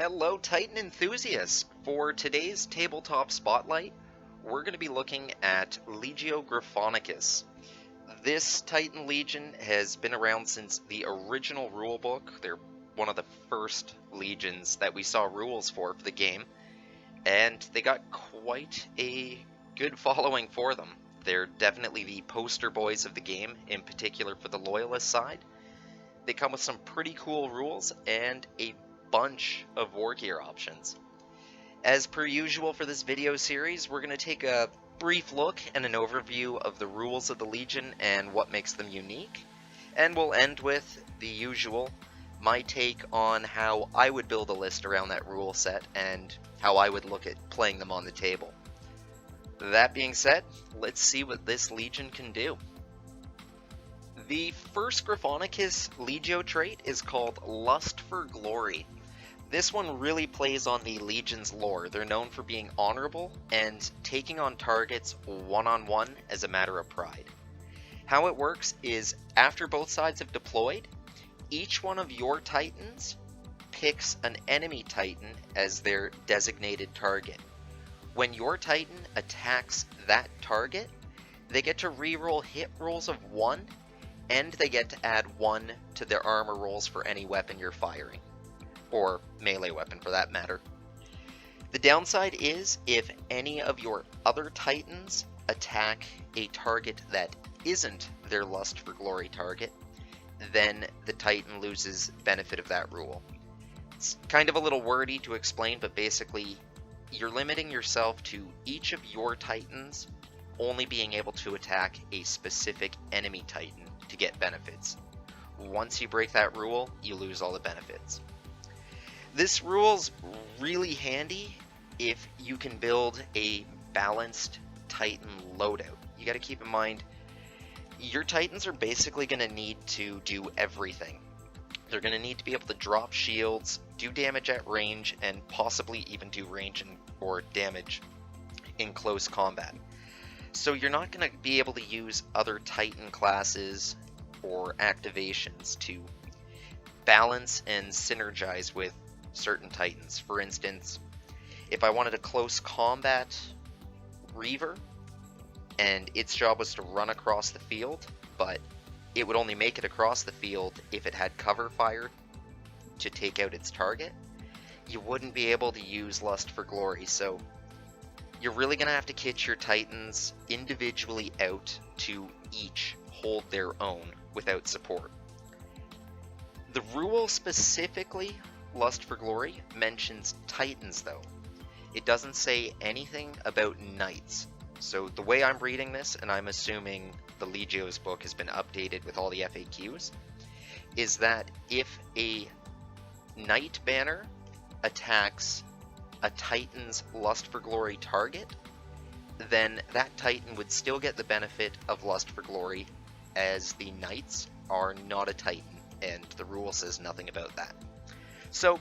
Hello Titan enthusiasts! For today's tabletop spotlight, we're going to be looking at Legio Gryphonicus. This Titan Legion has been around since the original rulebook. They're one of the first legions that we saw rules for the game, and they got quite a good following for them. They're definitely the poster boys of the game, in particular for the loyalist side. They come with some pretty cool rules and a bunch of war gear options. As per usual for this video series, we're going to take a brief look and an overview of the rules of the Legion and what makes them unique, and we'll end with the usual, my take on how I would build a list around that rule set and how I would look at playing them on the table. That being said, let's see what this Legion can do. The first Gryphonicus Legio trait is called Lust for Glory. This one really plays on the Legion's lore. They're known for being honorable and taking on targets one-on-one as a matter of pride. How it works is, after both sides have deployed, each one of your Titans picks an enemy Titan as their designated target. When your Titan attacks that target, they get to reroll hit rolls of 1, and they get to add 1 to their armor rolls for any weapon you're firing. Or melee weapon for that matter. The downside is, if any of your other Titans attack a target that isn't their Lust for Glory target, then the Titan loses benefit of that rule. It's kind of a little wordy to explain, but basically, you're limiting yourself to each of your Titans only being able to attack a specific enemy Titan to get benefits. Once you break that rule, you lose all the benefits. This rule's really handy if you can build a balanced Titan loadout. You gotta keep in mind, your Titans are basically gonna need to do everything. They're gonna need to be able to drop shields, do damage at range, and possibly even do range or damage in close combat. So you're not gonna be able to use other Titan classes or activations to balance and synergize with certain Titans. For instance, if I wanted a close combat Reaver, and its job was to run across the field, but it would only make it across the field if it had cover fire to take out its target, you wouldn't be able to use Lust for Glory, so you're really going to have to kit your Titans individually out to each hold their own without support. The rule specifically, Lust for Glory, mentions Titans though. It doesn't say anything about Knights. So the way I'm reading this, and I'm assuming the Legio's book has been updated with all the FAQs, is that if a Knight banner attacks a Titan's Lust for Glory target, then that Titan would still get the benefit of Lust for Glory, as the Knights are not a Titan, and the rule says nothing about that. So,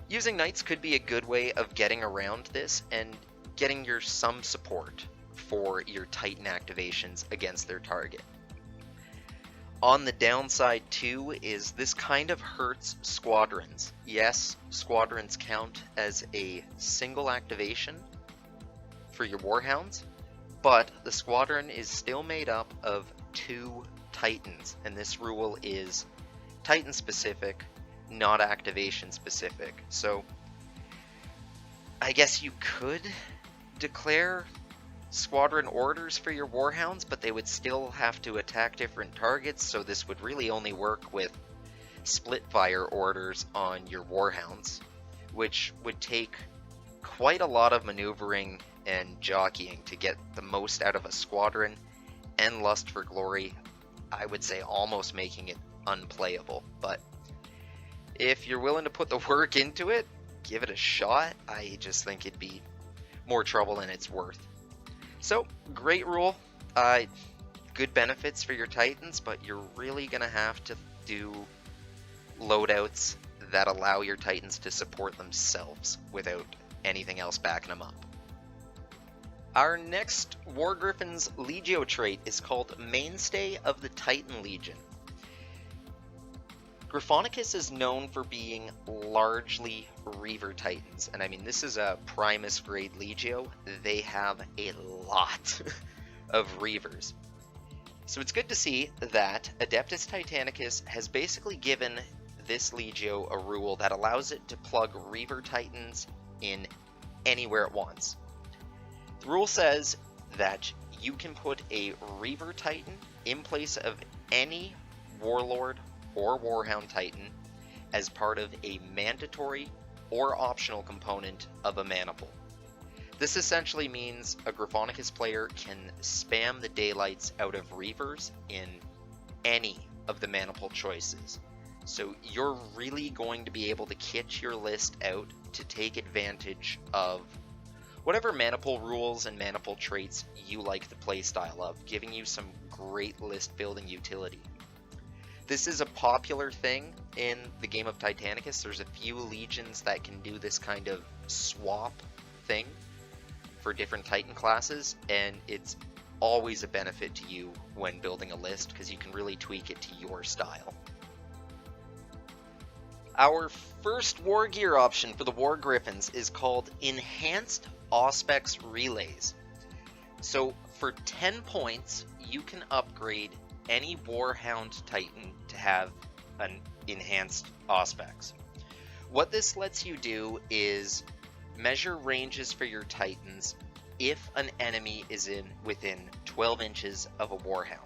using Knights could be a good way of getting around this and getting some support for your Titan activations against their target. On the downside too is this kind of hurts squadrons. Yes, squadrons count as a single activation for your Warhounds, but the squadron is still made up of 2 Titans, and this rule is Titan specific, not activation specific. So I guess you could declare squadron orders for your Warhounds, but they would still have to attack different targets, so this would really only work with split fire orders on your Warhounds, which would take quite a lot of maneuvering and jockeying to get the most out of a squadron, and Lust for Glory, I would say almost making it unplayable. But if you're willing to put the work into it, give it a shot. I just think it'd be more trouble than it's worth. So, great rule. Good benefits for your Titans, but you're really going to have to do loadouts that allow your Titans to support themselves without anything else backing them up. Our next War Griffin's Legio trait is called Mainstay of the Titan Legion. Gryphonicus is known for being largely Reaver Titans, and I mean, this is a Primus grade Legio. They have a lot of Reavers. So it's good to see that Adeptus Titanicus has basically given this Legio a rule that allows it to plug Reaver Titans in anywhere it wants. The rule says that you can put a Reaver Titan in place of any Warlord or Warhound Titan as part of a mandatory or optional component of a mana pool. This essentially means a Gryphonicus player can spam the daylights out of Reavers in any of the mana pool choices. So you're really going to be able to kit your list out to take advantage of whatever mana pool rules and mana pool traits you like the playstyle of, giving you some great list building utility. This is a popular thing in the game of Titanicus. There's a few legions that can do this kind of swap thing for different Titan classes, and it's always a benefit to you when building a list because you can really tweak it to your style. Our first war gear option for the War Griffons is called Enhanced Auspex Relays. So for 10 points, you can upgrade any Warhound Titan to have an enhanced auspex. What this lets you do is measure ranges for your Titans if an enemy is within 12 inches of a Warhound.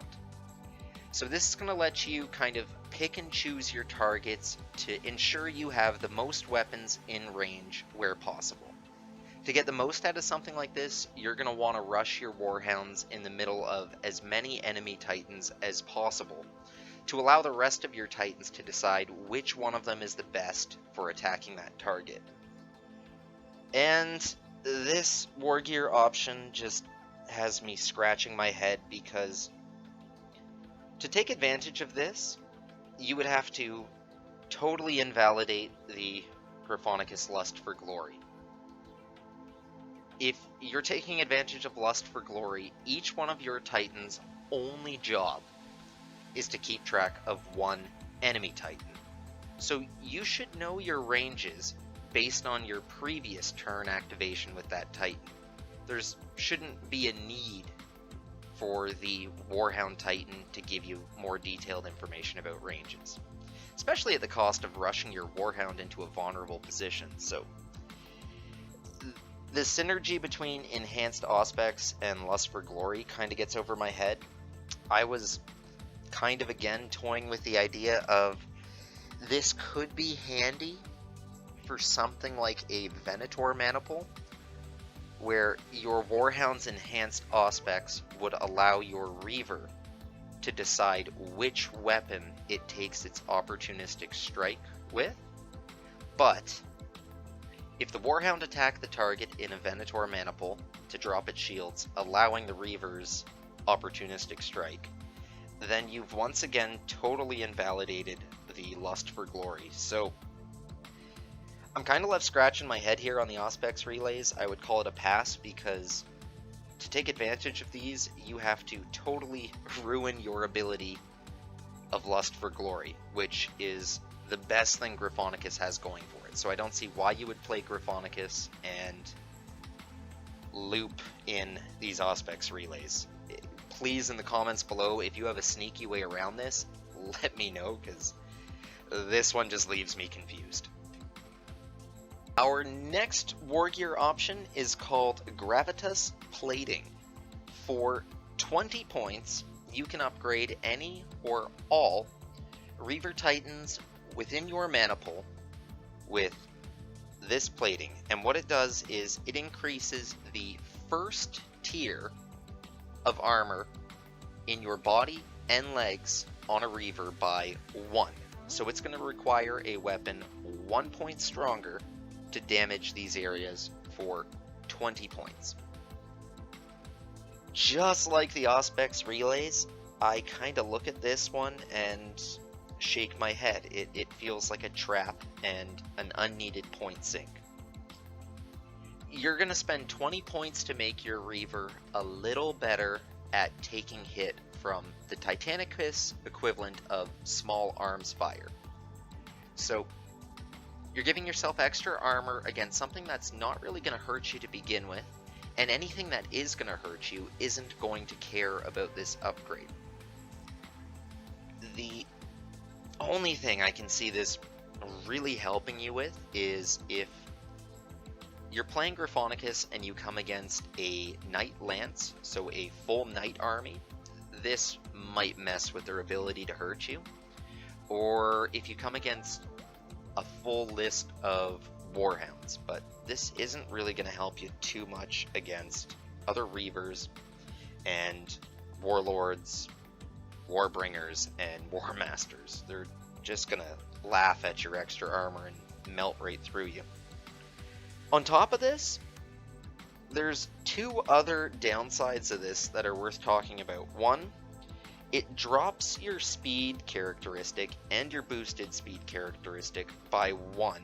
So this is going to let you kind of pick and choose your targets to ensure you have the most weapons in range where possible. To get the most out of something like this, you're going to want to rush your Warhounds in the middle of as many enemy Titans as possible to allow the rest of your Titans to decide which one of them is the best for attacking that target. And this war gear option just has me scratching my head because to take advantage of this, you would have to totally invalidate the Gryphonicus Lust for Glory. If you're taking advantage of Lust for Glory, each one of your Titans' only job is to keep track of one enemy Titan. So you should know your ranges based on your previous turn activation with that Titan. There shouldn't be a need for the Warhound Titan to give you more detailed information about ranges, especially at the cost of rushing your Warhound into a vulnerable position. So the synergy between Enhanced Auspex and Lust for Glory kind of gets over my head. I was kind of again toying with the idea of this could be handy for something like a Venator mana pool, where your Warhound's Enhanced Auspex would allow your Reaver to decide which weapon it takes its opportunistic strike with. But if the Warhound attacked the target in a Venator mana pool to drop its shields, allowing the Reaver's opportunistic strike, then you've once again totally invalidated the Lust for Glory. So I'm kind of left scratching my head here on the Auspex relays. I would call it a pass because to take advantage of these, you have to totally ruin your ability of Lust for Glory, which is the best thing Gryphonicus has going for it. So I don't see why you would play Gryphonicus and loop in these Auspex relays. Please, in the comments below, if you have a sneaky way around this, let me know, because this one just leaves me confused. Our next war gear option is called Gravitous Plating. For 20 points, you can upgrade any or all Reaver Titans within your mana pool with this plating. And what it does is it increases the first tier of armor in your body and legs on a Reaver by 1. So it's going to require a weapon 1 point stronger to damage these areas for 20 points. Just like the Auspex relays, I kind of look at this one and shake my head. It feels like a trap and an unneeded point sink. You're going to spend 20 points to make your Reaver a little better at taking hit from the Titanicus equivalent of small arms fire. So you're giving yourself extra armor against something that's not really going to hurt you to begin with, and anything that is going to hurt you isn't going to care about this upgrade. The only thing I can see this really helping you with is if you're playing Gryphonicus and you come against a Knight Lance, so a full Knight army. This might mess with their ability to hurt you. Or if you come against a full list of Warhounds, but this isn't really going to help you too much against other Reavers and Warlords, Warbringers, and Warmasters. They're just going to laugh at your extra armor and melt right through you. On top of this, there's two other downsides of this that are worth talking about. One, it drops your speed characteristic and your boosted speed characteristic by 1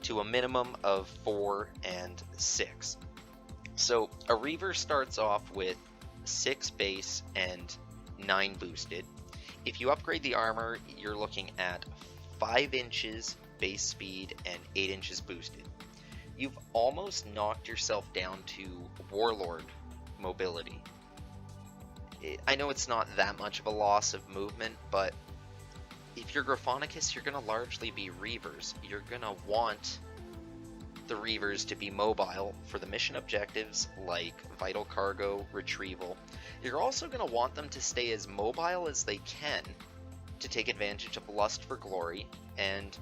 to a minimum of 4 and 6. So a Reaver starts off with 6 base and 9 boosted. If you upgrade the armor, you're looking at 5 inches base speed and 8 inches boosted. You've almost knocked yourself down to Warlord mobility. I know it's not that much of a loss of movement, but if you're Gryphonicus, you're going to largely be Reavers. You're going to want the Reavers to be mobile for the mission objectives like vital cargo, retrieval. You're also going to want them to stay as mobile as they can to take advantage of Lust for Glory and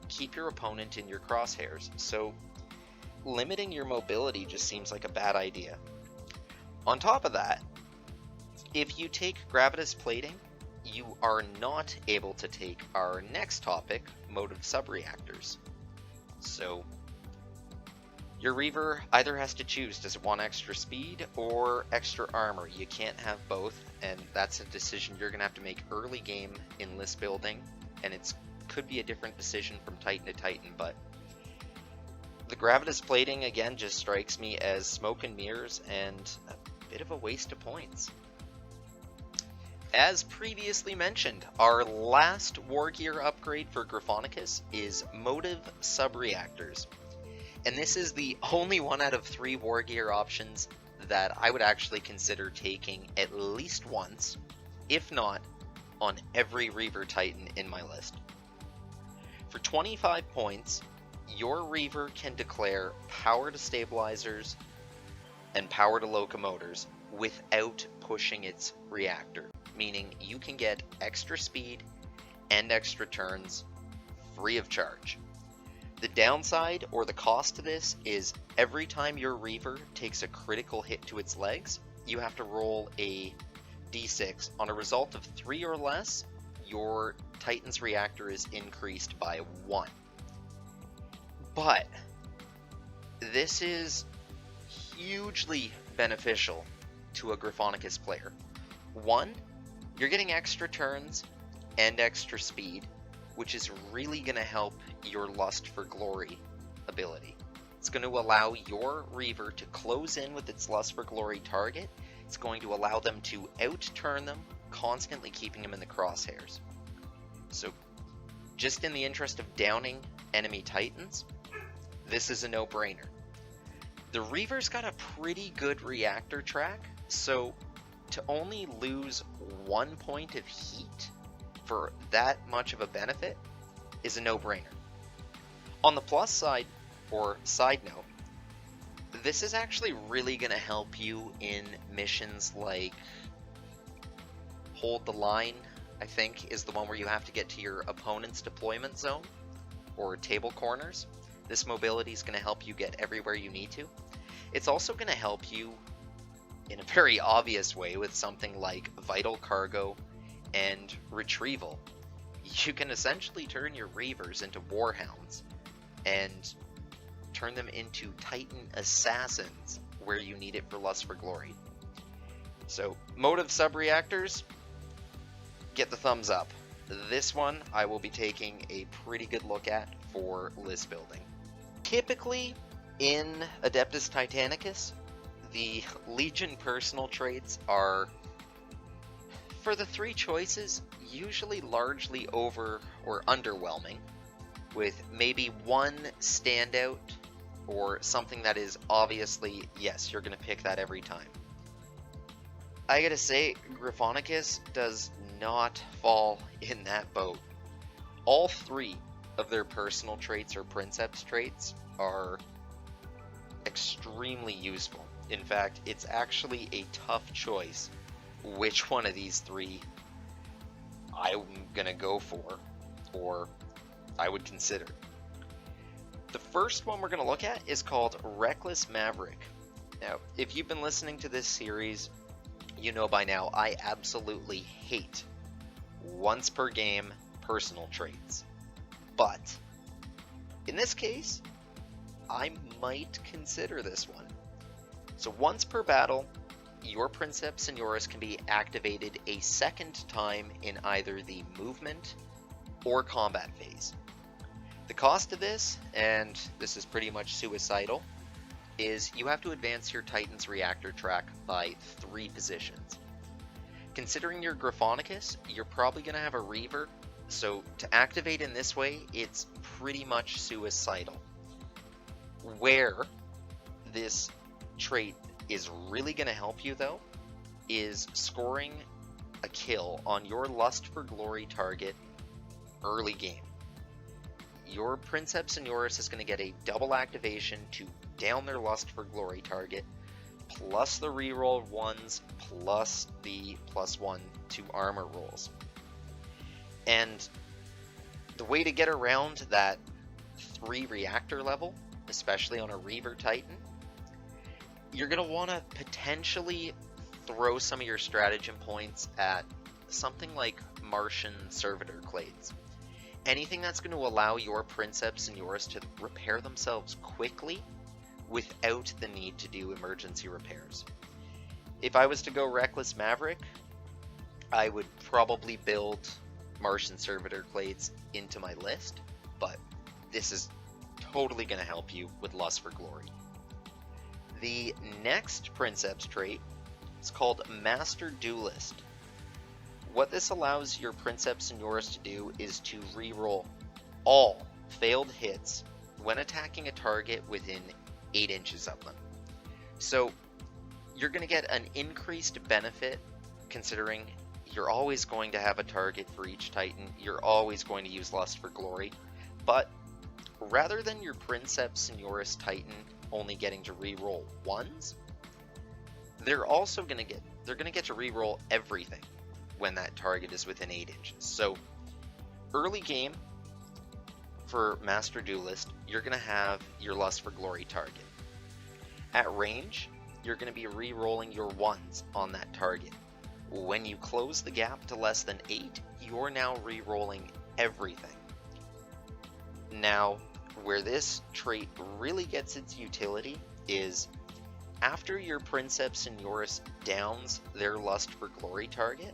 keep your opponent in your crosshairs. So limiting your mobility just seems like a bad idea. On top of that, if you take Gravitous plating, you are not able to take our next topic, motive subreactors. So your Reaver either has to choose, does it want extra speed or extra armor? You can't have both, and that's a decision you're going to have to make early game in list building, and it could be a different decision from Titan to Titan, but the Gravitous plating, again, just strikes me as smoke and mirrors and a bit of a waste of points. As previously mentioned, our last war gear upgrade for Gryphonicus is motive subreactors. And this is the only one out of 3 war gear options that I would actually consider taking at least once, if not on every Reaver Titan in my list. For 25 points, your Reaver can declare power to stabilizers and power to locomotors without pushing its reactor, meaning you can get extra speed and extra turns free of charge. The downside or the cost to this is every time your Reaver takes a critical hit to its legs, you have to roll a d6. On a result of 3 or less, your Titan's reactor is increased by 1. But this is hugely beneficial to a Gryphonicus player. 1, you're getting extra turns and extra speed, which is really going to help your Lust for Glory ability. It's going to allow your Reaver to close in with its Lust for Glory target. It's going to allow them to out-turn them, constantly keeping them in the crosshairs. So, just in the interest of downing enemy Titans, this is a no-brainer. The Reaver's got a pretty good reactor track, so to only lose 1 point of heat for that much of a benefit is a no-brainer. On the plus side, or side note, this is actually really going to help you in missions like Hold the Line, I think, is the one where you have to get to your opponent's deployment zone, or table corners. This mobility is going to help you get everywhere you need to. It's also going to help you in a very obvious way with something like vital cargo and retrieval. You can essentially turn your Reavers into Warhounds and turn them into Titan assassins where you need it for Lust for Glory. So, motive subreactors, get the thumbs up. This one I will be taking a pretty good look at for list building. Typically, in Adeptus Titanicus, the Legion personal traits are, for the 3 choices, usually largely over or underwhelming. with maybe one standout or something that is obviously, yes, you're going to pick that every time. I gotta say, Gryphonicus does not fall in that boat. All three of their personal traits or Princeps traits are extremely useful. In fact, it's actually a tough choice which one of these three I'm gonna go for, or I would consider. The first one we're gonna look at is called Reckless Maverick. Now, if you've been listening to this series, you know by now I absolutely hate once per game personal traits. But in this case, I might consider this one. So once per battle, your Princeps Senioris can be activated a second time in either the movement or combat phase. The cost of this, and this is pretty much suicidal, is you have to advance your Titan's reactor track by 3 positions. Considering your Gryphonicus, you're probably going to have a Reaver, so to activate in this way, it's pretty much suicidal. Where this trait is really going to help you, though, is scoring a kill on your Lust for Glory target early game. Your Princeps Senioris is going to get a double activation to down their Lust for Glory target, plus the reroll ones, plus the +1 to armor rolls. And the way to get around that 3 reactor level, especially on a Reaver Titan, you're going to want to potentially throw some of your stratagem points at something like Martian Servitor Clades. Anything that's going to allow your Princeps Senioris to repair themselves quickly without the need to do emergency repairs. If I was to go Reckless Maverick, I would probably build Martian Servitor Clades into my list, but this is totally going to help you with Lust for Glory. The next Princeps trait is called Master Duelist. What this allows your Princeps Senioris to do is to reroll all failed hits when attacking a target within 8 inches of them. So you're going to get an increased benefit considering you're always going to have a target for each Titan, you're always going to use Lust for Glory, but rather than your Princeps Senioris Titan only getting to reroll ones, they're also going to get to reroll everything when that target is within 8 inches. So early game for Master Duelist, you're going to have your Lust for Glory target. At range, you're going to be re-rolling your ones on that target. When you close the gap to less than 8, you're now re-rolling everything. Now, where this trait really gets its utility is after your Princeps Senioris downs their Lust for Glory target,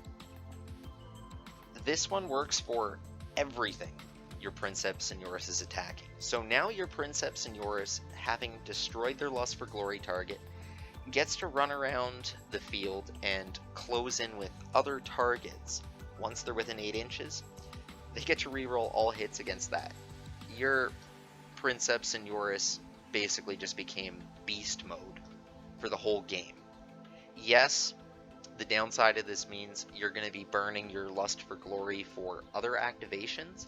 this one works for everything your Princeps Senioris is attacking. So now your Princeps Senioris, having destroyed their Lust for Glory target, gets to run around the field and close in with other targets. Once they're within 8 inches, they get to reroll all hits against that. Your Princeps Senioris basically just became beast mode for the whole game. Yes, the downside of this means you're going to be burning your Lust for Glory for other activations,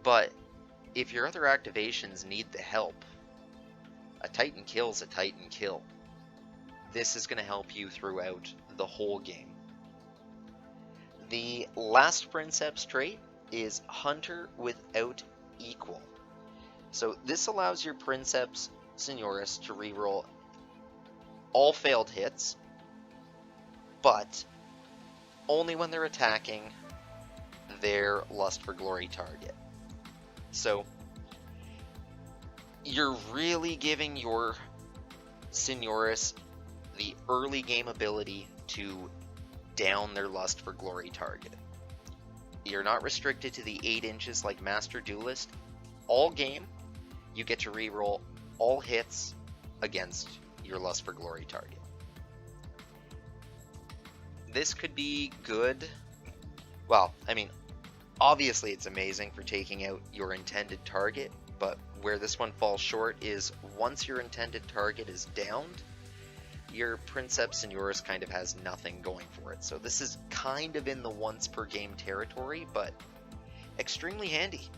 but if your other activations need the help, a Titan kill's a Titan kill. This is going to help you throughout the whole game. The last Princeps trait is Hunter Without Equal. So this allows your Princeps Senioris to reroll all failed hits, but only when they're attacking their Lust for Glory target. So you're really giving your Senioris the early game ability to down their Lust for Glory target. You're not restricted to the 8 inches like Master Duelist. All game, you get to reroll all hits against your Lust for Glory target. This could be good. Well, I mean, Obviously, it's amazing for taking out your intended target, but where this one falls short is once your intended target is downed, your Princeps and yours kind of has nothing going for it. So this is kind of in the once per game territory, but extremely handy.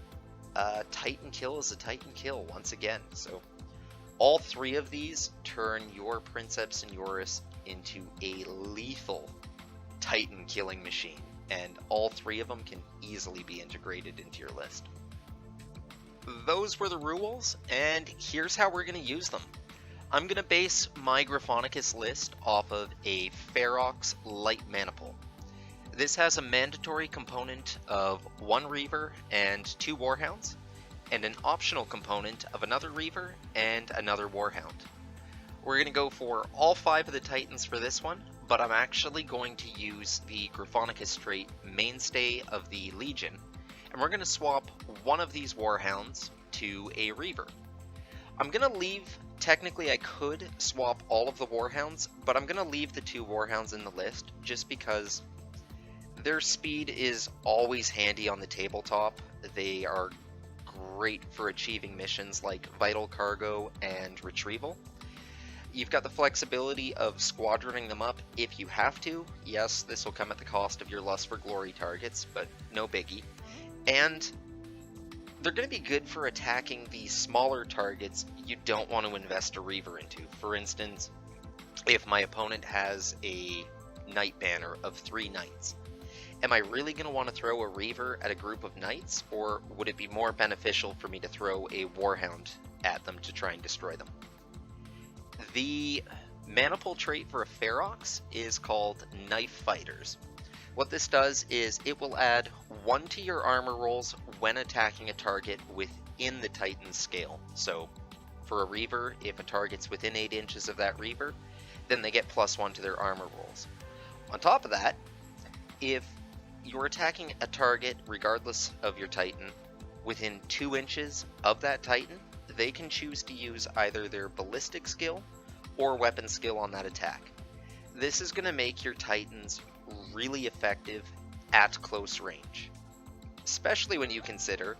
Titan kill is a Titan kill once again. So all three of these turn your Princeps and yours into a lethal Titan killing machine, and all three of them can easily be integrated into your list. Those were the rules, and here's how we're going to use them. I'm going to base my Gryphonicus list off of a Ferox light maniple. This has a mandatory component of 1 Reaver and 2 Warhounds, and an optional component of another Reaver and another Warhound. We're going to go for all 5 of the Titans for this one, but I'm actually going to use the Gryphonicus trait mainstay of the Legion, and we're going to swap one of these Warhounds to a Reaver. I'm going to leave, technically I could swap all of the Warhounds, but I'm going to leave the 2 Warhounds in the list just because their speed is always handy on the tabletop. They are great for achieving missions like vital cargo and retrieval. You've got the flexibility of squadroning them up if you have to. Yes, this will come at the cost of your lust for glory targets, but no biggie. And they're going to be good for attacking the smaller targets you don't want to invest a Reaver into. For instance, if my opponent has a Knight banner of 3 Knights, am I really going to want to throw a Reaver at a group of Knights, or would it be more beneficial for me to throw a Warhound at them to try and destroy them? The maniple trait for a Ferox is called Knife Fighters. What this does is it will add 1 to your armor rolls when attacking a target within the Titan's scale. So for a Reaver, if a target's within 8 inches of that Reaver, then they get +1 to their armor rolls. On top of that, if you're attacking a target, regardless of your Titan, within 2 inches of that Titan, they can choose to use either their ballistic skill or weapon skill on that attack. This is going to make your Titans really effective at close range, especially when you consider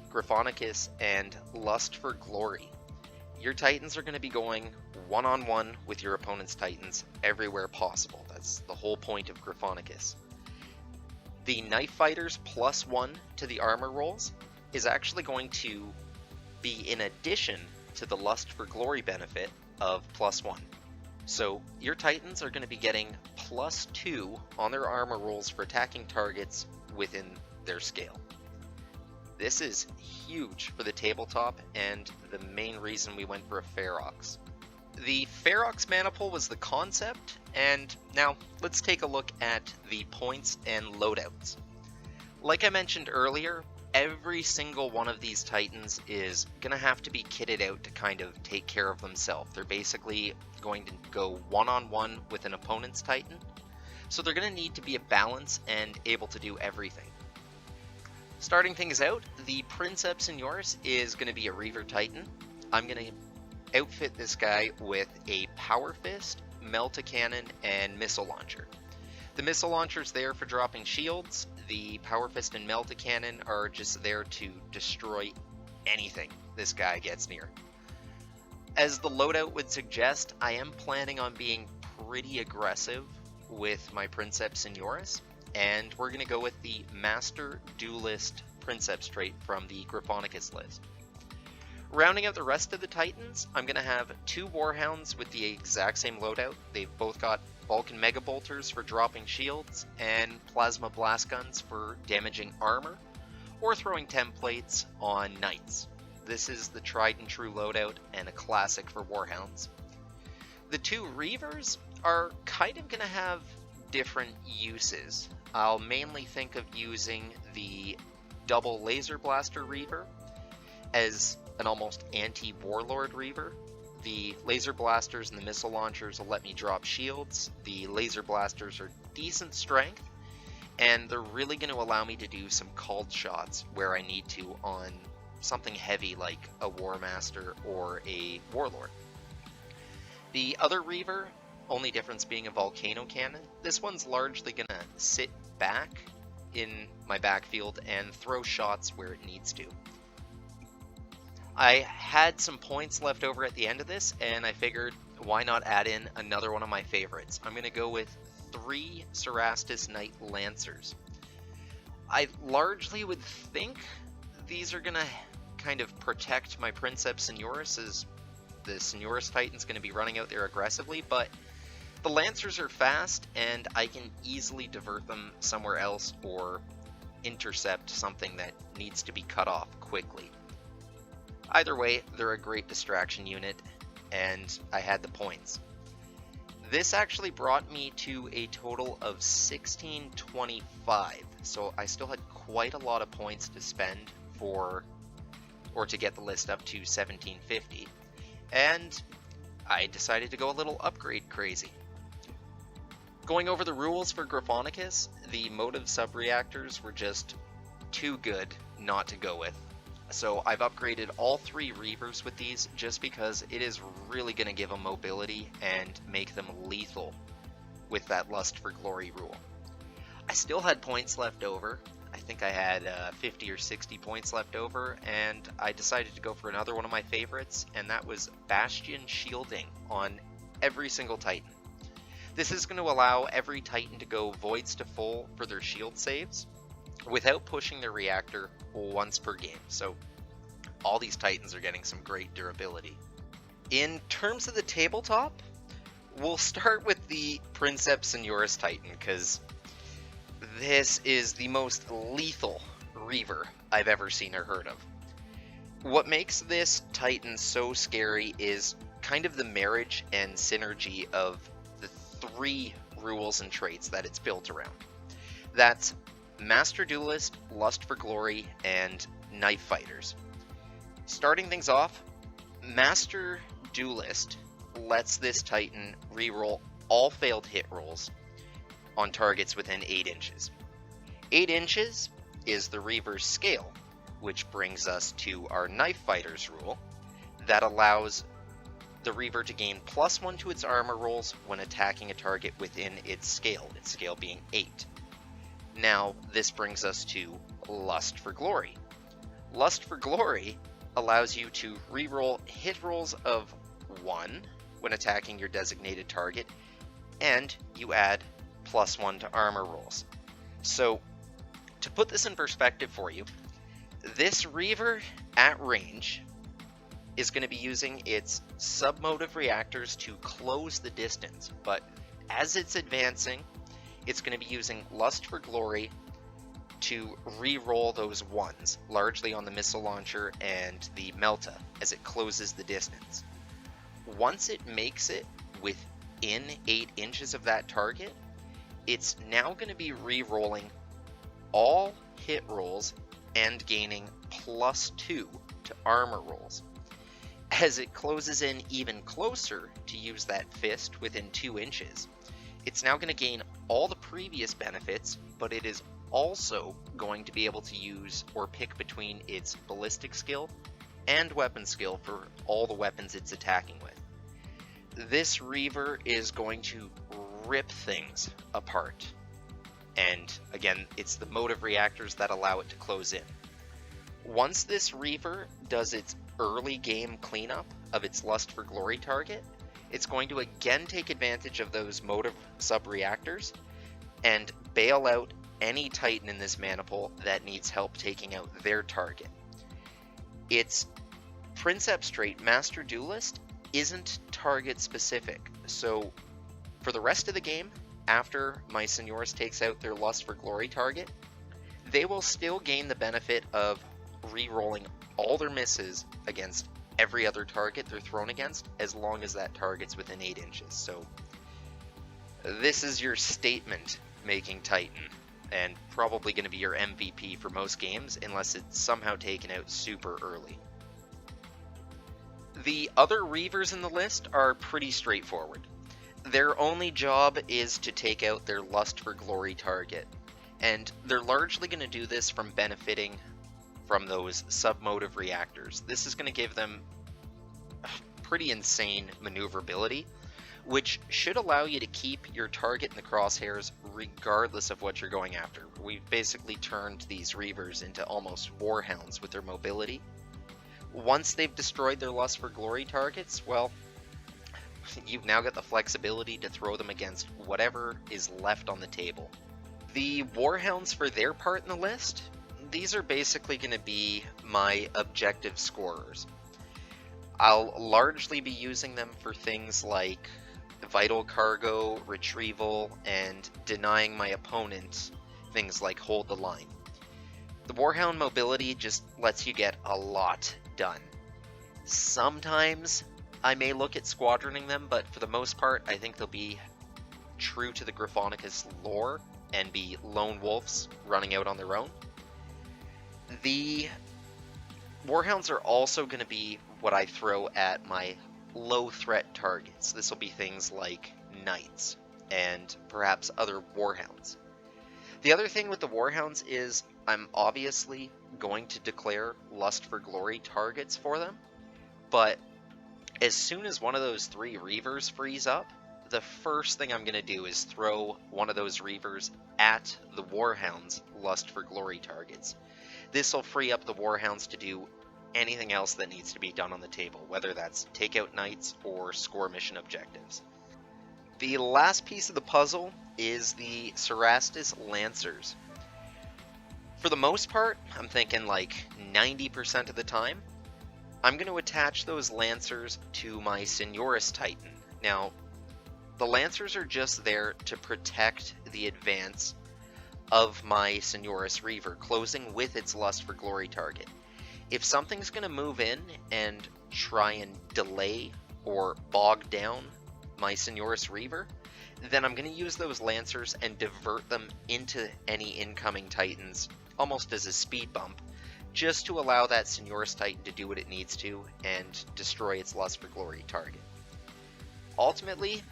Gryphonicus and Lust for Glory. Your Titans are going to be going one-on-one with your opponent's Titans everywhere possible. That's the whole point of Gryphonicus. The Knife Fighters +1 to the armor rolls is actually going to be in addition to the Lust for Glory benefit of +1. So your Titans are going to be getting +2 on their armor rolls for attacking targets within their scale. This is huge for the tabletop and the main reason we went for a Ferox. The Ferox maniple was the concept, and now let's take a look at the points and loadouts. Like I mentioned earlier, every single one of these Titans is going to have to be kitted out to kind of take care of themselves. They're basically going to go one-on-one with an opponent's Titan, so they're going to need to be a balance and able to do everything. Starting things out, the Princeps in yours is going to be a Reaver Titan. I'm going to outfit this guy with a Power Fist, Melt-A-Cannon, and Missile Launcher. The Missile Launcher's there for dropping shields. The Power Fist and Melt-A-Cannon are just there to destroy anything this guy gets near. As the loadout would suggest, I am planning on being pretty aggressive with my Princeps and yours, and we're going to go with the Master Duelist Princeps trait from the Gryphonicus list. Rounding out the rest of the Titans, I'm going to have 2 Warhounds with the exact same loadout. They've both got Vulcan Mega Bolters for dropping shields, and Plasma Blast Guns for damaging armor, or throwing templates on Knights. This is the tried and true loadout, and a classic for Warhounds. The 2 Reavers are kind of going to have different uses. I'll mainly think of using the double Laser Blaster Reaver as an almost anti-Warlord Reaver. The Laser Blasters and the Missile Launchers will let me drop shields. The Laser Blasters are decent strength, and they're really going to allow me to do some called shots where I need to on something heavy like a War Master or a Warlord. The other Reaver, only difference being a Volcano Cannon. This one's largely going to sit back in my backfield and throw shots where it needs to. I had some points left over at the end of this, and I figured why not add in another one of my favorites. I'm going to go with 3 Cerastus Knight Lancers. I largely would think these are going to kind of protect my Princeps Senioris, as the Senioris Titan's going to be running out there aggressively, but the Lancers are fast, and I can easily divert them somewhere else or intercept something that needs to be cut off quickly. Either way, they're a great distraction unit, and I had the points. This actually brought me to a total of 1625, so I still had quite a lot of points to spend to get the list up to 1750, and I decided to go a little upgrade crazy. Going over the rules for Gryphonicus, the motive sub-reactors were just too good not to go with. So I've upgraded all 3 Reavers with these just because it is really going to give them mobility and make them lethal with that Lust for Glory rule. I still had points left over. I think I had 50 or 60 points left over, and I decided to go for another one of my favorites, and that was Bastion Shielding on every single Titan. This is going to allow every Titan to go voids to full for their shield saves without pushing their reactor once per game. So all these Titans are getting some great durability. In terms of the tabletop, we'll start with the Princeps Senioris Titan, because this is the most lethal Reaver I've ever seen or heard of. What makes this Titan so scary is kind of the marriage and synergy of the 3 rules and traits that it's built around. That's Master Duelist, Lust for Glory, and Knife Fighters. Starting things off, Master Duelist lets this Titan reroll all failed hit rolls on targets within 8 inches. 8 inches is the Reaver's scale, which brings us to our Knife Fighters rule that allows the Reaver to gain +1 to its armor rolls when attacking a target within its scale being 8. Now, this brings us to Lust for Glory. Lust for Glory allows you to reroll hit rolls of 1 when attacking your designated target, and you add +1 to armor rolls. So, to put this in perspective for you, this Reaver at range is going to be using its sub-motive reactors to close the distance, but as it's advancing, it's going to be using Lust for Glory to re-roll those 1s, largely on the missile launcher and the Melta, as it closes the distance. Once it makes it within 8 inches of that target, it's now going to be re-rolling all hit rolls and gaining +2 to armor rolls. As it closes in even closer to use that fist within 2 inches, it's now going to gain all the previous benefits, but it is also going to be able to use or pick between its ballistic skill and weapon skill for all the weapons it's attacking with. This Reaver is going to rip things apart. And again, it's the motive reactors that allow it to close in. Once this Reaver does its early game cleanup of its Lust for Glory target, it's going to again take advantage of those motive sub-reactors and bail out any Titan in this mana pool that needs help taking out their target. Its Princeps trait, Master Duelist, isn't target specific, so for the rest of the game, after my Senioris takes out their Lust for Glory target, they will still gain the benefit of re-rolling all their misses against every other target they're thrown against, as long as that target's within 8 inches. So this is your statement making Titan, and probably going to be your MVP for most games, unless it's somehow taken out super early. The other Reavers in the list are pretty straightforward. Their only job is to take out their Lust for Glory target, and they're largely going to do this from benefiting from those sub-motive reactors. This is going to give them pretty insane maneuverability, which should allow you to keep your target in the crosshairs regardless of what you're going after. We've basically turned these Reavers into almost warhounds with their mobility. Once they've destroyed their lust for glory targets, well, you've now got the flexibility to throw them against whatever is left on the table. The warhounds for their part in the list, these are basically going to be my objective scorers. I'll largely be using them for things like vital cargo, retrieval, and denying my opponent things like hold the line. The warhound mobility just lets you get a lot done. Sometimes I may look at squadroning them, but for the most part I think they'll be true to the Gryphonicus lore and be lone wolves running out on their own. The warhounds are also going to be what I throw at my low threat targets. This will be things like knights and perhaps other warhounds. The other thing with the warhounds is I'm obviously going to declare lust for glory targets for them, but as soon as one of those 3 Reavers frees up, the first thing I'm going to do is throw one of those Reavers at the warhounds' lust for glory targets. This will free up the warhounds to do anything else that needs to be done on the table, whether that's take out knights or score mission objectives. The last piece of the puzzle is the Cerastus Lancers. For the most part, I'm thinking like 90% of the time, I'm going to attach those Lancers to my Signorus Titan. Now, the Lancers are just there to protect the advance of my Signorus Reaver, closing with its lust for glory target. If something's going to move in and try and delay or bog down my Signorus Reaver, then I'm going to use those Lancers and divert them into any incoming Titans, almost as a speed bump, just to allow that Signorus Titan to do what it needs to and destroy its lust for glory target. Ultimately,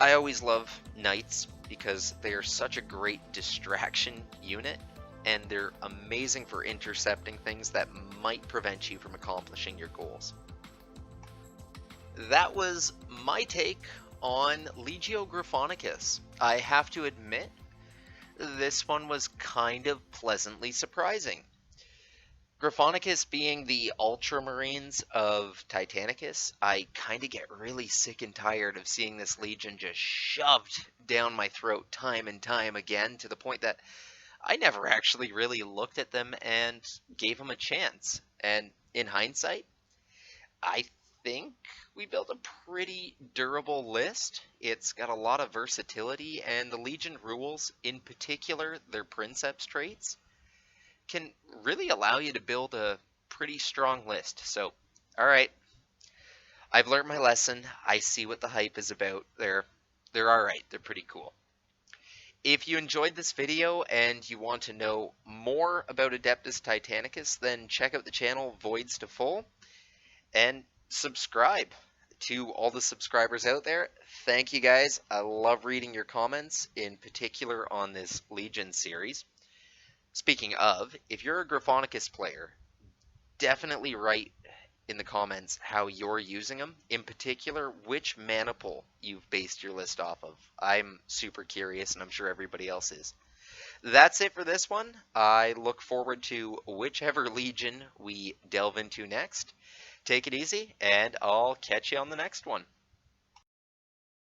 I always love Knights because they are such a great distraction unit, and they're amazing for intercepting things that might prevent you from accomplishing your goals. That was my take on Legio Gryphonicus. I have to admit, this one was kind of pleasantly surprising. Gryphonicus being the Ultramarines of Titanicus, I kind of get really sick and tired of seeing this legion just shoved down my throat time and time again, to the point that I never actually really looked at them and gave them a chance. And in hindsight, I think we built a pretty durable list. It's got a lot of versatility, and the Legion rules, in particular their Princeps traits, can really allow you to build a pretty strong list. So, alright, I've learned my lesson. I see what the hype is about. They're alright. They're pretty cool. If you enjoyed this video and you want to know more about Adeptus Titanicus, then check out the channel Voids to Full and subscribe to all the subscribers out there. Thank you guys. I love reading your comments, in particular on this Legion series. Speaking of, if you're a Gryphonicus player, definitely write in the comments how you're using them, in particular which mana pool you've based your list off of. I'm super curious, and I'm sure everybody else is. That's it for this one. I look forward to whichever Legion we delve into next. Take it easy, and I'll catch you on the next one.